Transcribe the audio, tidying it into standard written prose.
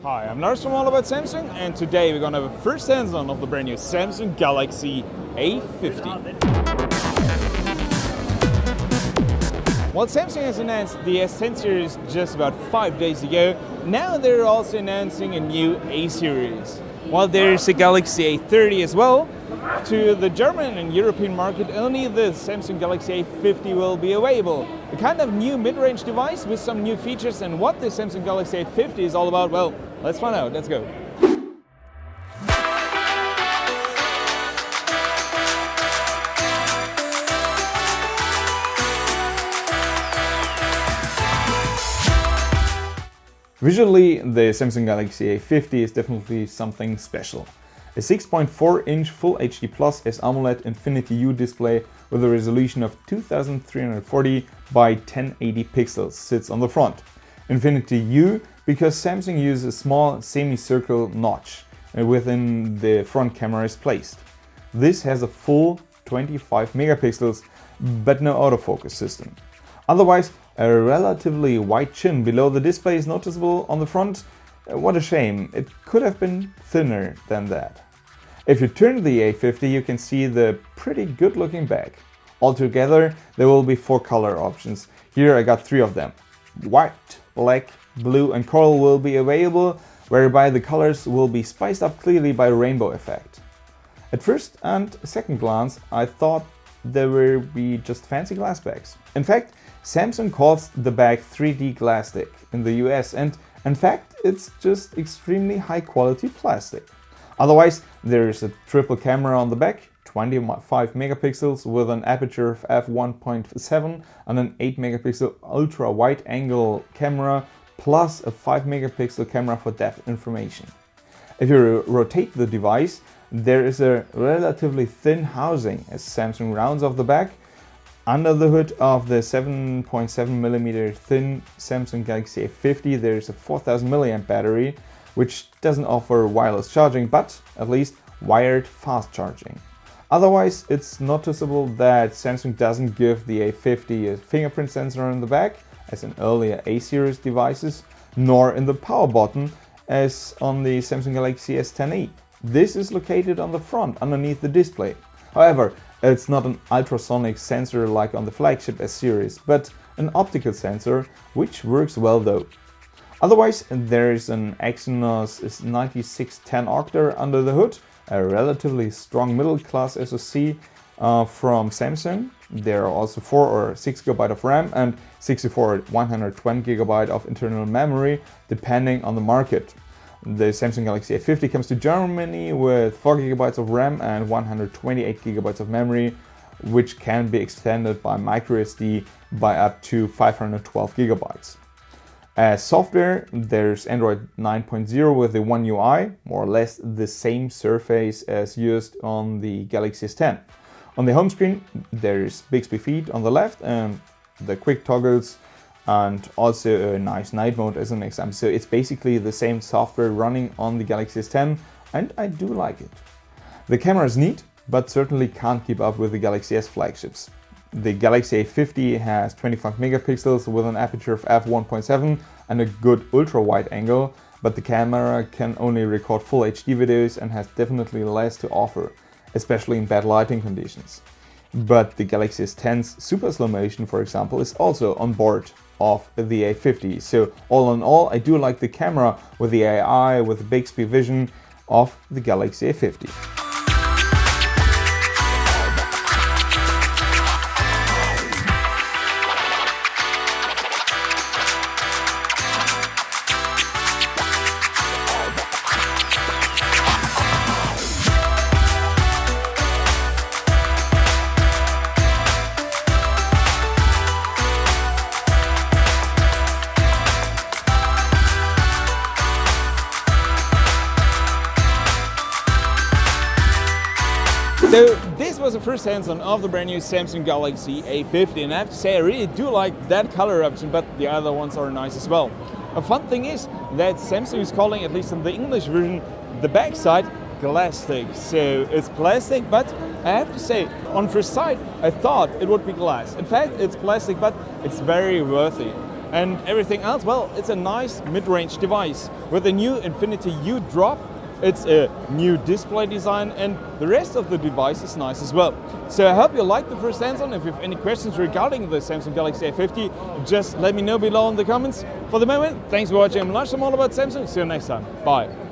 Hi, I'm Lars from All About Samsung, and today we're gonna have a first hands-on of the brand new Samsung Galaxy A50. While Samsung has announced the S10 series just about 5 days ago, now they're also announcing a new A series. While there's a Galaxy A30 as well, to the German and European market, only the Samsung Galaxy A50 will be available. A kind of new mid-range device with some new features, and what the Samsung Galaxy A50 is all about, well, let's find out. Let's go. Visually, the Samsung Galaxy A50 is definitely something special. A 6.4-inch Full HD Plus S AMOLED Infinity U display with a resolution of 2340 by 1080 pixels sits on the front. Infinity U because Samsung uses a small semicircle notch within the front camera is placed. This has a full 25 megapixels but no autofocus system. Otherwise, a relatively wide chin below the display is noticeable on the front. What a shame, it could have been thinner than that. If you turn the A50, you can see the pretty good looking back. Altogether, there will be 4 color options. Here I got 3 of them. White, black, blue and coral will be available, whereby the colors will be spiced up clearly by a rainbow effect. At first and second glance, I thought there would be just fancy glass backs. In fact, Samsung calls the bag 3D Glastic in the US, and in fact it's just extremely high quality plastic. Otherwise, there is a triple camera on the back, 25 megapixels with an aperture of f1.7 and an 8 megapixel ultra wide angle camera plus a 5 megapixel camera for depth information. If you rotate the device, there is a relatively thin housing as Samsung rounds off the back. Under the hood of the 7.7mm thin Samsung Galaxy A50 there is a 4000 mAh battery, which doesn't offer wireless charging, but at least wired fast charging. Otherwise, it's noticeable that Samsung doesn't give the A50 a fingerprint sensor in the back, as in earlier A-series devices, nor in the power button, as on the Samsung Galaxy S10e. This is located on the front, underneath the display. However, it's not an ultrasonic sensor like on the flagship S-series, but an optical sensor, which works well though. Otherwise, there is an Exynos 9610 Octa under the hood, a relatively strong middle-class SoC from Samsung. There are also 4 or 6 GB of RAM and 64 or 120 GB of internal memory, depending on the market. The Samsung Galaxy A50 comes to Germany with 4 GB of RAM and 128 GB of memory, which can be extended by microSD by up to 512 GB. As software, there's Android 9.0 with the One UI, more or less the same surface as used on the Galaxy S10. On the home screen, there's Bixby Feed on the left and the quick toggles, and also a nice night mode as an example. So it's basically the same software running on the Galaxy S10, and I do like it. The camera is neat, but certainly can't keep up with the Galaxy S flagships. The Galaxy A50 has 25 megapixels with an aperture of f1.7 and a good ultra-wide angle, but the camera can only record full HD videos and has definitely less to offer, especially in bad lighting conditions. But the Galaxy S10's super slow motion, for example, is also on board of the A50. So all in all, I do like the camera with the AI, with the Bixby Vision of the Galaxy A50. So this was the first hands-on of the brand new Samsung Galaxy A50, and I have to say I really do like that color option, but the other ones are nice as well. A fun thing is that Samsung is calling, at least in the English version, the backside Glastic. So it's plastic, but I have to say, on first sight, I thought it would be glass. In fact, it's plastic, but it's very worthy. And everything else, well, it's a nice mid-range device. With the new Infinity U drop, it's a new display design, and the rest of the device is nice as well. So I hope you liked the first hands-on. If you have any questions regarding the Samsung Galaxy A50, just let me know below in the comments. For the moment, thanks for watching. I'm Lars, I'm all about Samsung. See you next time. Bye.